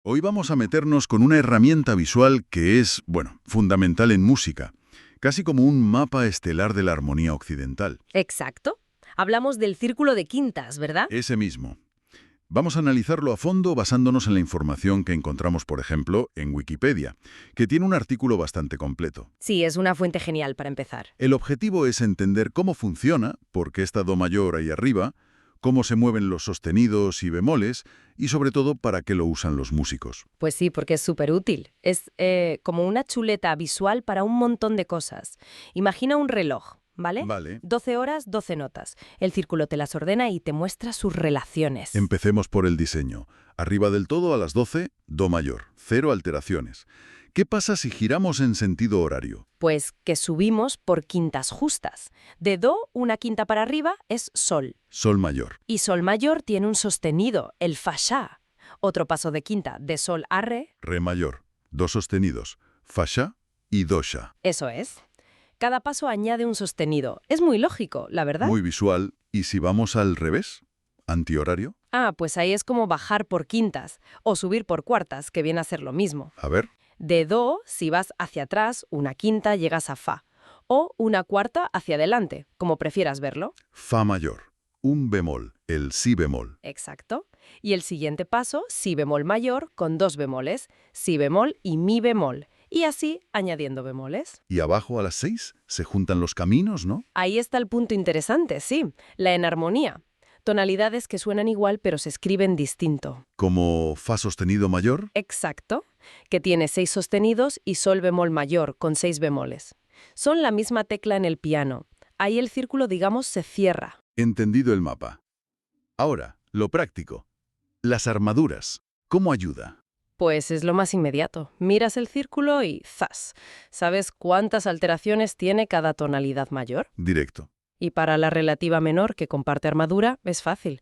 Hoy vamos a meternos con una herramienta visual que es, bueno, fundamental en música, casi como un mapa estelar de la armonía occidental. Exacto. Hablamos del círculo de quintas, ¿verdad? Ese mismo. Vamos a analizarlo a fondo basándonos en la información que encontramos, por ejemplo, en Wikipedia, que tiene un artículo bastante completo. Sí, es una fuente genial para empezar. El objetivo es entender cómo funciona, por qué está do mayor ahí arriba, cómo se mueven los sostenidos y bemoles, y sobre todo para qué lo usan los músicos. Pues sí, porque es súper útil. Es como una chuleta visual para un montón de cosas. Imagina un reloj, ¿vale? Vale. 12 horas, 12 notas. El círculo te las ordena y te muestra sus relaciones. Empecemos por el diseño. Arriba del todo a las 12, do mayor, 0 alteraciones. ¿Qué pasa si giramos en sentido horario? Pues que subimos por quintas justas. De do, una quinta para arriba es sol. Sol mayor. Y sol mayor tiene un sostenido, el fa sha. Otro paso de quinta, de sol a re. Re mayor. Dos sostenidos. Fa sha y do sha. Eso es. Cada paso añade un sostenido. Es muy lógico, la verdad. Muy visual. ¿Y si vamos al revés? ¿Antihorario? Ah, pues ahí es como bajar por quintas o subir por cuartas, que viene a ser lo mismo. A ver. De do, si vas hacia atrás, una quinta llegas a fa. O una cuarta hacia adelante, como prefieras verlo. Fa mayor. Un bemol. El si bemol. Exacto. Y el siguiente paso, si bemol mayor, con dos bemoles, si bemol y mi bemol. Y así añadiendo bemoles. Y abajo a las 6 se juntan los caminos, ¿no? Ahí está el punto interesante, sí, la enarmonía. Tonalidades que suenan igual pero se escriben distinto. Como fa sostenido mayor. Exacto, que tiene 6 sostenidos y sol bemol mayor con 6 bemoles. Son la misma tecla en el piano. Ahí el círculo, digamos, se cierra. Entendido el mapa. Ahora, lo práctico. Las armaduras. ¿Cómo ayuda? Pues es lo más inmediato. Miras el círculo y ¡zas! ¿Sabes cuántas alteraciones tiene cada tonalidad mayor? Directo. Y para la relativa menor, que comparte armadura, es fácil.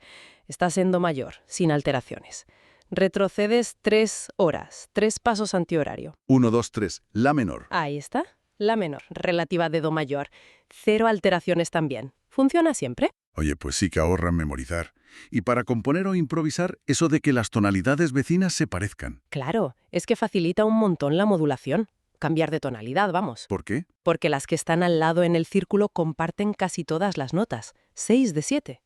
Estás en do mayor, sin alteraciones. Retrocedes 3 horas, 3 pasos antihorario. 1, 2, 3. La menor. Ahí está, la menor, relativa de do mayor. 0 alteraciones también. ¿Funciona siempre? Oye, pues sí que ahorran memorizar. Y para componer o improvisar, eso de que las tonalidades vecinas se parezcan. Claro, es que facilita un montón la modulación. Cambiar de tonalidad, vamos. ¿Por qué? Porque las que están al lado en el círculo comparten casi todas las notas, 6 de 7.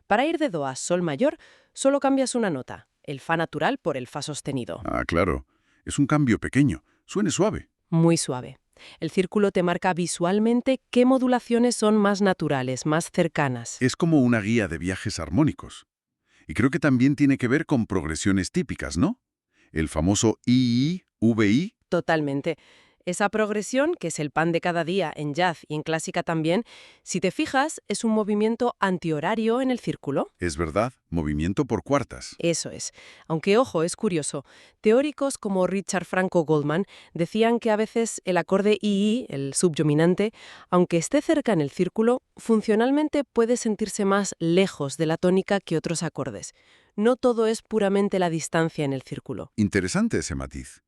Para ir de do a sol mayor, solo cambias una nota, el fa natural por el fa sostenido. Ah, claro. Es un cambio pequeño. Suene suave. Muy suave. El círculo te marca visualmente qué modulaciones son más naturales, más cercanas. Es como una guía de viajes armónicos. Y creo que también tiene que ver con progresiones típicas, ¿no? El famoso II, VI. Totalmente. Esa progresión, que es el pan de cada día en jazz y en clásica también, si te fijas, es un movimiento antihorario en el círculo. Es verdad, movimiento por cuartas. Eso es. Aunque, ojo, es curioso. Teóricos como Richard Franco Goldman decían que a veces el acorde II, el subdominante, aunque esté cerca en el círculo, funcionalmente puede sentirse más lejos de la tónica que otros acordes. No todo es puramente la distancia en el círculo. Interesante ese matiz.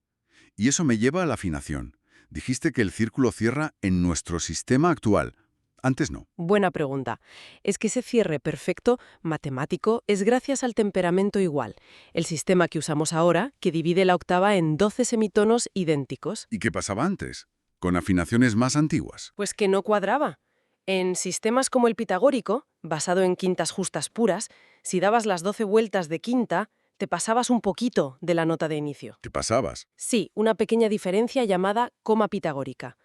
Y eso me lleva a la afinación. Dijiste que el círculo cierra en nuestro sistema actual. Antes no. Buena pregunta. Es que ese cierre perfecto, matemático, es gracias al temperamento igual, el sistema que usamos ahora, que divide la octava en 12 semitonos idénticos. ¿Y qué pasaba antes? Con afinaciones más antiguas. Pues que no cuadraba. En sistemas como el pitagórico, basado en quintas justas puras, si dabas las 12 vueltas de quinta, te pasabas un poquito de la nota de inicio. ¿Qué pasabas? Sí, una pequeña diferencia llamada coma pitagórica.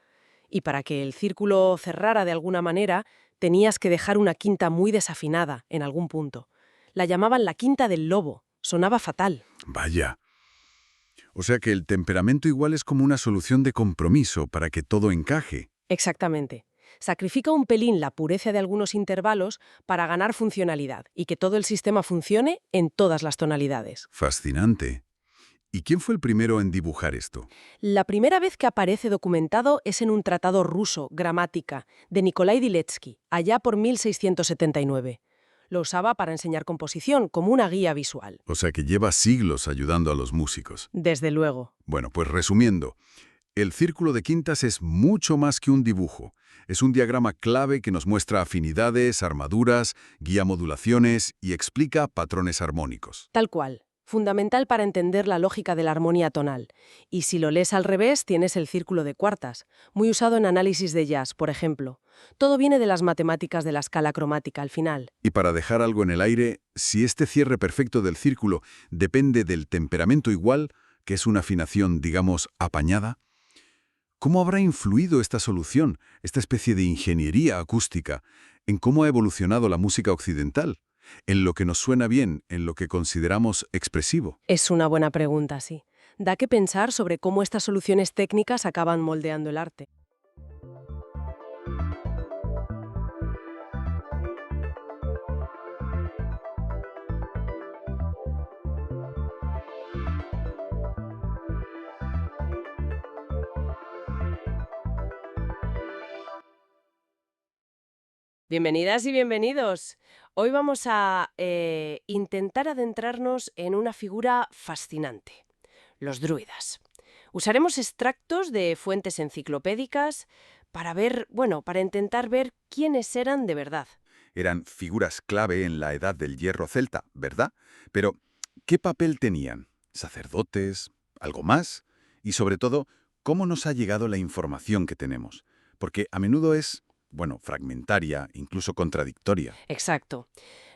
Y para que el círculo cerrara de alguna manera, tenías que dejar una quinta muy desafinada en algún punto. La llamaban la quinta del lobo. Sonaba fatal. Vaya. O sea que el temperamento igual es como una solución de compromiso para que todo encaje. Exactamente. Sacrifica un pelín la pureza de algunos intervalos para ganar funcionalidad y que todo el sistema funcione en todas las tonalidades. Fascinante. ¿Y quién fue el primero en dibujar esto? La primera vez que aparece documentado es en un tratado ruso, Gramática, de Nikolai Diletsky, allá por 1679. Lo usaba para enseñar composición, como una guía visual. O sea que lleva siglos ayudando a los músicos. Desde luego. Bueno, pues resumiendo, el círculo de quintas es mucho más que un dibujo. Es un diagrama clave que nos muestra afinidades, armaduras, guía modulaciones y explica patrones armónicos. Tal cual. fundamental para entender la lógica de la armonía tonal. Y si lo lees al revés, tienes el círculo de cuartas, muy usado en análisis de jazz, por ejemplo. Todo viene de las matemáticas de la escala cromática al final. Y para dejar algo en el aire, si este cierre perfecto del círculo depende del temperamento igual, que es una afinación, digamos, apañada, ¿cómo habrá influido esta solución, esta especie de ingeniería acústica, en cómo ha evolucionado la música occidental? En lo que nos suena bien, en lo que consideramos expresivo. Es una buena pregunta, sí. Da que pensar sobre cómo estas soluciones técnicas acaban moldeando el arte. Bienvenidas y bienvenidos. Hoy vamos a intentar adentrarnos en una figura fascinante, los druidas. Usaremos extractos de fuentes enciclopédicas para para intentar ver quiénes eran de verdad. Eran figuras clave en la edad del hierro celta, ¿verdad? Pero, ¿qué papel tenían? ¿Sacerdotes? ¿Algo más? Y sobre todo, ¿cómo nos ha llegado la información que tenemos? Porque a menudo es, fragmentaria, incluso contradictoria. Exacto.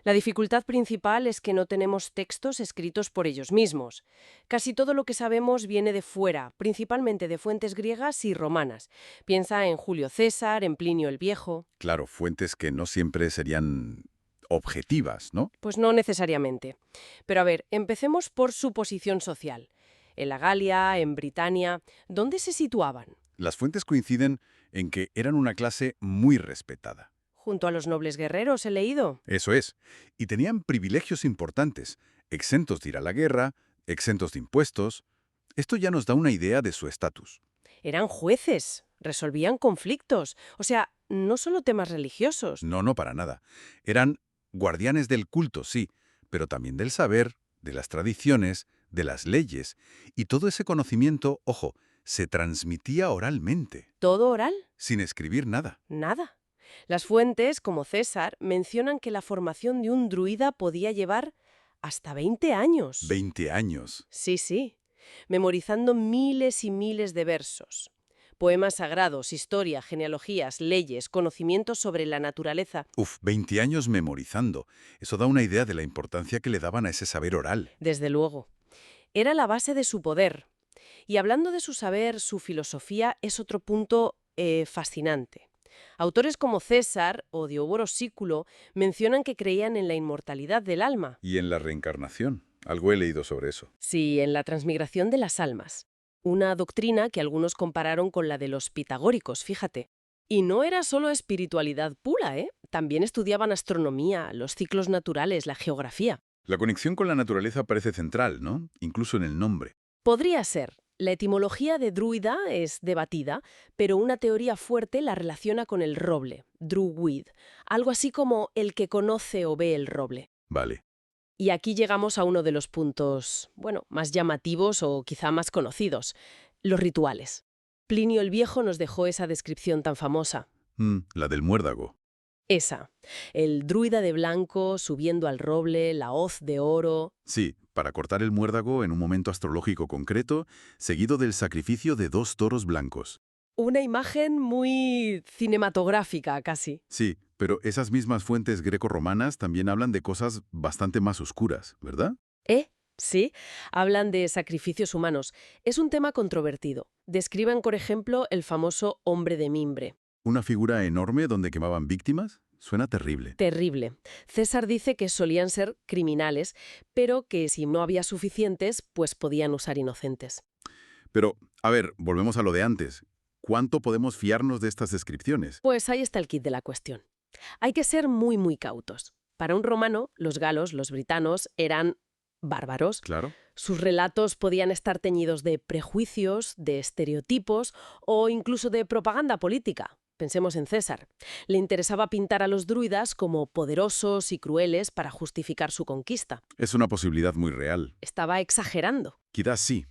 La dificultad principal es que no tenemos textos escritos por ellos mismos. Casi todo lo que sabemos viene de fuera, principalmente de fuentes griegas y romanas. Piensa en Julio César, en Plinio el Viejo. Claro, fuentes que no siempre serían objetivas, ¿no? Pues no necesariamente. Pero a ver, empecemos por su posición social. En la Galia, en Britania, ¿dónde se situaban? Las fuentes coinciden en que eran una clase muy respetada. Junto a los nobles guerreros, he leído. Eso es. Y tenían privilegios importantes, exentos de ir a la guerra, exentos de impuestos. Esto ya nos da una idea de su estatus. Eran jueces, resolvían conflictos. O sea, no solo temas religiosos. No, no, para nada. Eran guardianes del culto, sí, pero también del saber, de las tradiciones, de las leyes. Y todo ese conocimiento, ojo, se transmitía oralmente, ¿Todo oral? sin escribir nada. Nada. Las fuentes, como César, mencionan que la formación de un druida podía llevar hasta 20 años. 20 años. Sí, sí. Memorizando miles y miles de versos. Poemas sagrados, historia, genealogías, leyes, conocimientos sobre la naturaleza. 20 años memorizando. Eso da una idea de la importancia que le daban a ese saber oral. Desde luego. Era la base de su poder. Y hablando de su saber, su filosofía es otro punto fascinante. Autores como César o Diodoro Sículo mencionan que creían en la inmortalidad del alma. Y en la reencarnación. Algo he leído sobre eso. Sí, en la transmigración de las almas. Una doctrina que algunos compararon con la de los pitagóricos, fíjate. Y no era solo espiritualidad pura, ¿eh? También estudiaban astronomía, los ciclos naturales, la geografía. La conexión con la naturaleza parece central, ¿no? Incluso en el nombre. Podría ser. La etimología de druida es debatida, pero una teoría fuerte la relaciona con el roble, druid, algo así como el que conoce o ve el roble. Vale. Y aquí llegamos a uno de los puntos, más llamativos o quizá más conocidos, los rituales. Plinio el Viejo nos dejó esa descripción tan famosa. La del muérdago. Esa. El druida de blanco subiendo al roble, la hoz de oro. Sí, para cortar el muérdago en un momento astrológico concreto, seguido del sacrificio de 2 toros blancos. Una imagen muy cinematográfica, casi. Sí, pero esas mismas fuentes greco-romanas también hablan de cosas bastante más oscuras, ¿verdad? Sí, hablan de sacrificios humanos. Es un tema controvertido. Describen, por ejemplo, el famoso hombre de mimbre. ¿Una figura enorme donde quemaban víctimas? Suena terrible. Terrible. César dice que solían ser criminales, pero que si no había suficientes, pues podían usar inocentes. Pero, a ver, volvemos a lo de antes. ¿Cuánto podemos fiarnos de estas descripciones? Pues ahí está el kit de la cuestión. Hay que ser muy, muy cautos. Para un romano, los galos, los britanos, eran bárbaros. Claro. Sus relatos podían estar teñidos de prejuicios, de estereotipos o incluso de propaganda política. Pensemos en César. Le interesaba pintar a los druidas como poderosos y crueles para justificar su conquista. Es una posibilidad muy real. Estaba exagerando. Quizás sí.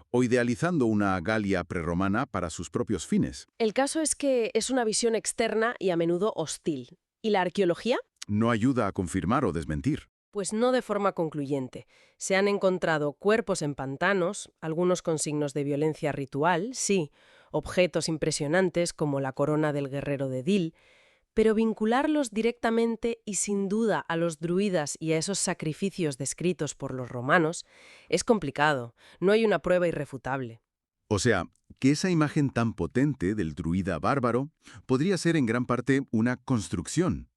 O idealizando una Galia prerromana para sus propios fines. El caso es que es una visión externa y a menudo hostil. ¿Y la arqueología? No ayuda a confirmar o desmentir. Pues no de forma concluyente. Se han encontrado cuerpos en pantanos, algunos con signos de violencia ritual, sí, objetos impresionantes como la corona del guerrero de Dil, pero vincularlos directamente y sin duda a los druidas y a esos sacrificios descritos por los romanos es complicado, no hay una prueba irrefutable. O sea, que esa imagen tan potente del druida bárbaro podría ser en gran parte una construcción.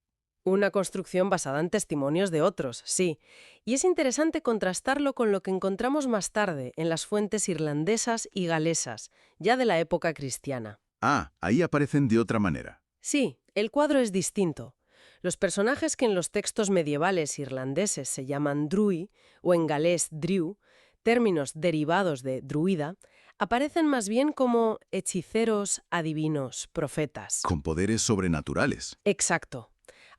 Una construcción basada en testimonios de otros, sí. Y es interesante contrastarlo con lo que encontramos más tarde en las fuentes irlandesas y galesas, ya de la época cristiana. Ah, ahí aparecen de otra manera. Sí, el cuadro es distinto. Los personajes que en los textos medievales irlandeses se llaman drui, o en galés driu, términos derivados de druida, aparecen más bien como hechiceros, adivinos, profetas. Con poderes sobrenaturales. Exacto.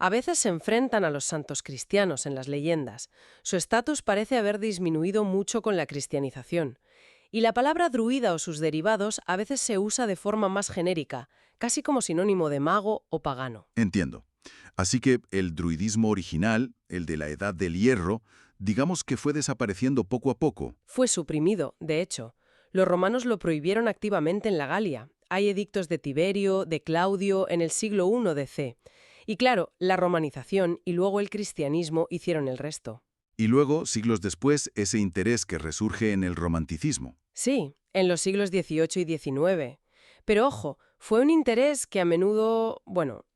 A veces se enfrentan a los santos cristianos en las leyendas. Su estatus parece haber disminuido mucho con la cristianización. Y la palabra druida o sus derivados a veces se usa de forma más genérica, casi como sinónimo de mago o pagano. Entiendo. Así que el druidismo original, el de la Edad del Hierro, digamos que fue desapareciendo poco a poco. Fue suprimido, de hecho. Los romanos lo prohibieron activamente en la Galia. Hay edictos de Tiberio, de Claudio, en el siglo I DC. Y claro, la romanización y luego el cristianismo hicieron el resto. Y luego, siglos después, ese interés que resurge en el romanticismo. Sí, en los siglos XVIII y XIX. Pero ojo, fue un interés que a menudo,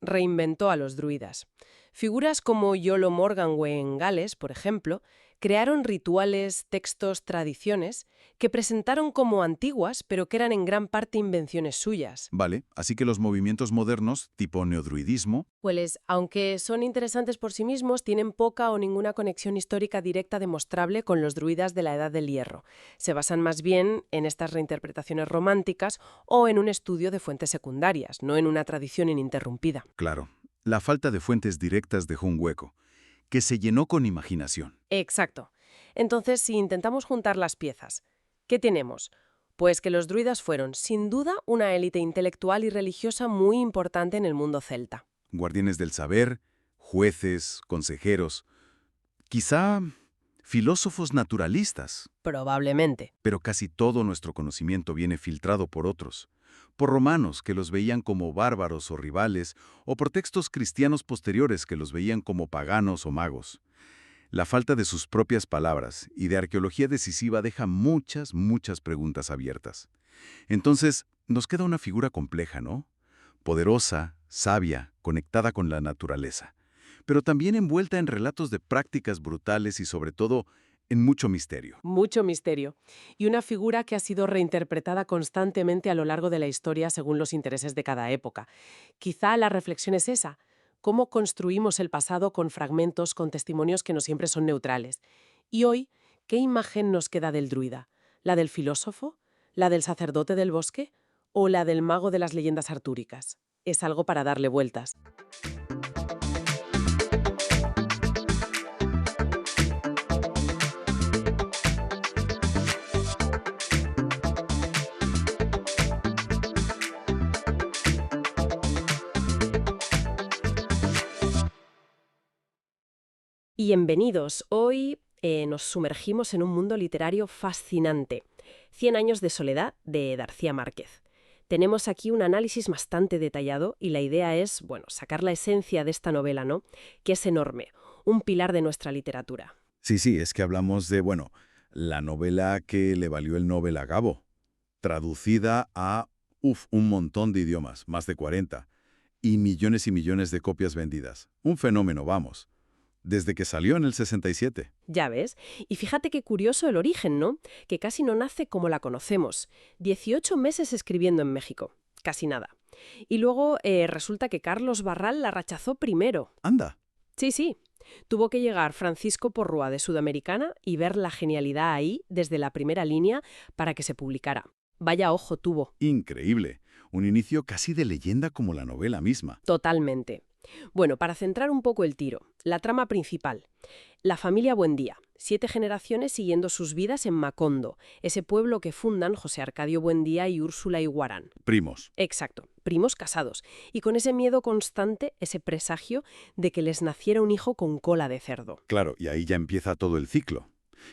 reinventó a los druidas. Figuras como Iolo Morganwg en Gales, por ejemplo, crearon rituales, textos, tradiciones que presentaron como antiguas, pero que eran en gran parte invenciones suyas. Vale, así que los movimientos modernos, tipo neodruidismo, Pues, aunque son interesantes por sí mismos, tienen poca o ninguna conexión histórica directa demostrable con los druidas de la Edad del Hierro. Se basan más bien en estas reinterpretaciones románticas o en un estudio de fuentes secundarias, no en una tradición ininterrumpida. claro, la falta de fuentes directas dejó un hueco, que se llenó con imaginación. Exacto. Entonces, si intentamos juntar las piezas, ¿qué tenemos? Pues que los druidas fueron, sin duda, una élite intelectual y religiosa muy importante en el mundo celta. Guardianes del saber, jueces, consejeros, quizá filósofos naturalistas, Probablemente. pero casi todo nuestro conocimiento viene filtrado por otros, por romanos que los veían como bárbaros o rivales, o por textos cristianos posteriores que los veían como paganos o magos. La falta de sus propias palabras y de arqueología decisiva deja muchas, muchas preguntas abiertas. Entonces, nos queda una figura compleja, ¿no? Poderosa, sabia, conectada con la naturaleza, pero también envuelta en relatos de prácticas brutales y sobre todo en mucho misterio. Mucho misterio. Y una figura que ha sido reinterpretada constantemente a lo largo de la historia según los intereses de cada época. Quizá la reflexión es esa. ¿Cómo construimos el pasado con fragmentos, con testimonios que no siempre son neutrales? Y hoy, ¿qué imagen nos queda del druida? ¿La del filósofo? ¿La del sacerdote del bosque? ¿O la del mago de las leyendas artúricas? Es algo para darle vueltas. Bienvenidos. Hoy nos sumergimos en un mundo literario fascinante. 100 años de soledad de García Márquez. Tenemos aquí un análisis bastante detallado y la idea es, sacar la esencia de esta novela, ¿no? Que es enorme, un pilar de nuestra literatura. Sí, es que hablamos de, la novela que le valió el Nobel a Gabo, traducida a, un montón de idiomas, más de 40, y millones de copias vendidas. Un fenómeno, vamos. Desde que salió en el 67. Ya ves. Y fíjate qué curioso el origen, ¿no? Que casi no nace como la conocemos. 18 meses escribiendo en México. Casi nada. Y luego resulta que Carlos Barral la rechazó primero. Anda. Sí. Tuvo que llegar Francisco Porrúa de Sudamericana y ver la genialidad ahí desde la primera línea para que se publicara. Vaya ojo tuvo. Increíble. Un inicio casi de leyenda como la novela misma. Totalmente. Bueno, para centrar un poco el tiro, la trama principal. La familia Buendía, 7 generaciones siguiendo sus vidas en Macondo, ese pueblo que fundan José Arcadio Buendía y Úrsula Iguarán. Primos. Exacto, primos casados, y con ese miedo constante, ese presagio de que les naciera un hijo con cola de cerdo. Claro, y ahí ya empieza todo el ciclo.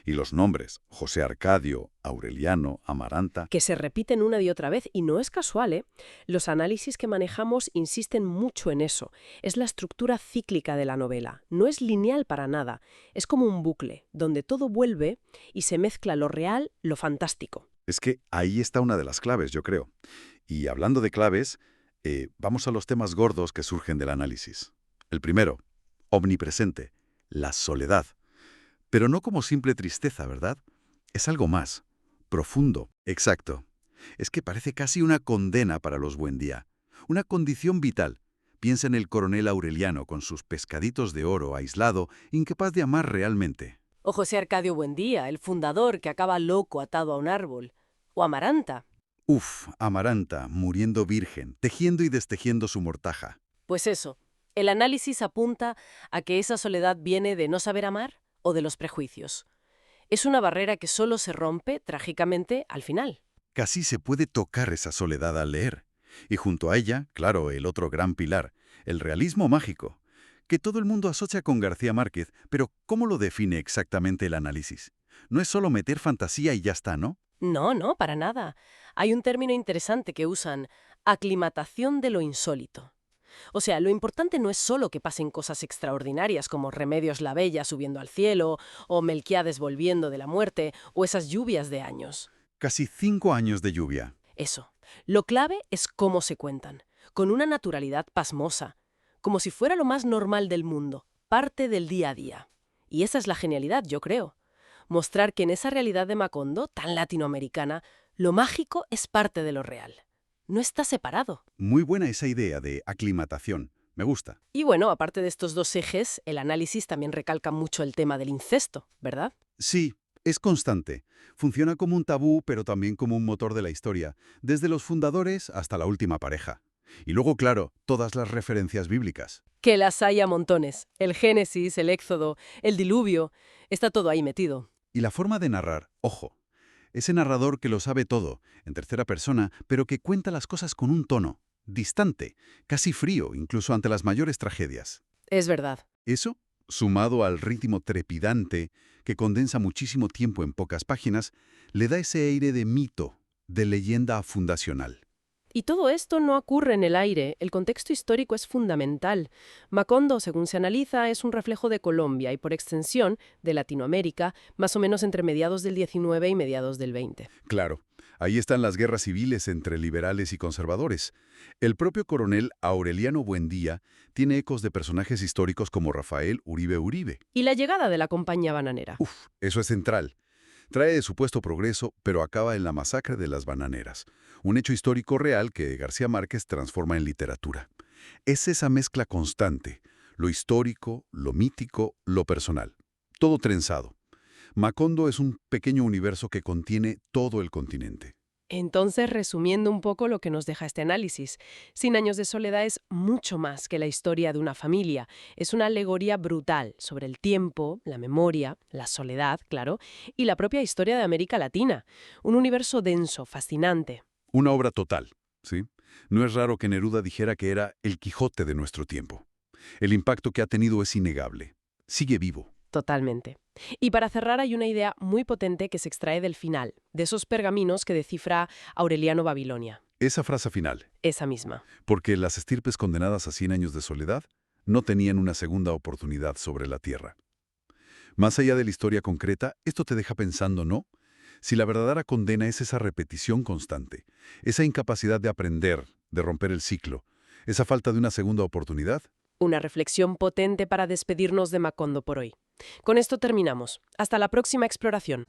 Y los nombres, José Arcadio, Aureliano, Amaranta. Que se repiten una y otra vez, y no es casual, ¿eh? Los análisis que manejamos insisten mucho en eso. Es la estructura cíclica de la novela. No es lineal para nada. Es como un bucle, donde todo vuelve y se mezcla lo real, lo fantástico. Es que ahí está una de las claves, yo creo. Y hablando de claves, vamos a los temas gordos que surgen del análisis. El primero, omnipresente, la soledad. Pero no como simple tristeza, ¿verdad? Es algo más, profundo. Exacto. Es que parece casi una condena para los Buendía. Una condición vital. Piensa en el coronel Aureliano con sus pescaditos de oro aislado, incapaz de amar realmente. O José Arcadio Buendía, el fundador que acaba loco atado a un árbol. O Amaranta. Uf, Amaranta, muriendo virgen, tejiendo y destejiendo su mortaja. Pues eso, el análisis apunta a que esa soledad viene de no saber amar o de los prejuicios. Es una barrera que solo se rompe, trágicamente, al final. Casi se puede tocar esa soledad al leer. Y junto a ella, claro, el otro gran pilar, el realismo mágico, que todo el mundo asocia con García Márquez, pero ¿cómo lo define exactamente el análisis? No es solo meter fantasía y ya está, ¿no? No, no, para nada. Hay un término interesante que usan, aclimatación de lo insólito. O sea, lo importante no es solo que pasen cosas extraordinarias como Remedios la Bella subiendo al cielo, o Melquíades volviendo de la muerte, o esas lluvias de años. Casi 5 años de lluvia. Eso. Lo clave es cómo se cuentan, con una naturalidad pasmosa, como si fuera lo más normal del mundo, parte del día a día. Y esa es la genialidad, yo creo. Mostrar que en esa realidad de Macondo, tan latinoamericana, lo mágico es parte de lo real. No está separado. Muy buena esa idea de aclimatación. Me gusta. Y bueno, aparte de estos dos ejes, el análisis también recalca mucho el tema del incesto, ¿verdad? Sí, es constante. Funciona como un tabú, pero también como un motor de la historia, desde los fundadores hasta la última pareja. Y luego, claro, todas las referencias bíblicas. Que las hay a montones. El Génesis, el Éxodo, el Diluvio, está todo ahí metido. Y la forma de narrar, ojo, ese narrador que lo sabe todo, en tercera persona, pero que cuenta las cosas con un tono, distante, casi frío, incluso ante las mayores tragedias. Es verdad. Eso, sumado al ritmo trepidante, que condensa muchísimo tiempo en pocas páginas, le da ese aire de mito, de leyenda fundacional. Y todo esto no ocurre en el aire, el contexto histórico es fundamental. Macondo, según se analiza, es un reflejo de Colombia y, por extensión, de Latinoamérica, más o menos entre mediados del 19 y mediados del 20. Claro, ahí están las guerras civiles entre liberales y conservadores. El propio coronel Aureliano Buendía tiene ecos de personajes históricos como Rafael Uribe Uribe. Y la llegada de la compañía bananera. Eso es central. Trae supuesto progreso, pero acaba en la masacre de las bananeras, un hecho histórico real que García Márquez transforma en literatura. Es esa mezcla constante, lo histórico, lo mítico, lo personal, todo trenzado. Macondo es un pequeño universo que contiene todo el continente. Entonces, resumiendo un poco lo que nos deja este análisis, Cien años de soledad es mucho más que la historia de una familia. Es una alegoría brutal sobre el tiempo, la memoria, la soledad, claro, y la propia historia de América Latina. Un universo denso, fascinante. Una obra total, ¿sí? No es raro que Neruda dijera que era el Quijote de nuestro tiempo. El impacto que ha tenido es innegable. Sigue vivo. Totalmente. Y para cerrar hay una idea muy potente que se extrae del final, de esos pergaminos que descifra Aureliano Babilonia. Esa frase final. Esa misma. Porque las estirpes condenadas a 100 años de soledad no tenían una segunda oportunidad sobre la tierra. Más allá de la historia concreta, esto te deja pensando, ¿no? Si la verdadera condena es esa repetición constante, esa incapacidad de aprender, de romper el ciclo, esa falta de una segunda oportunidad. Una reflexión potente para despedirnos de Macondo por hoy. Con esto terminamos. Hasta la próxima exploración.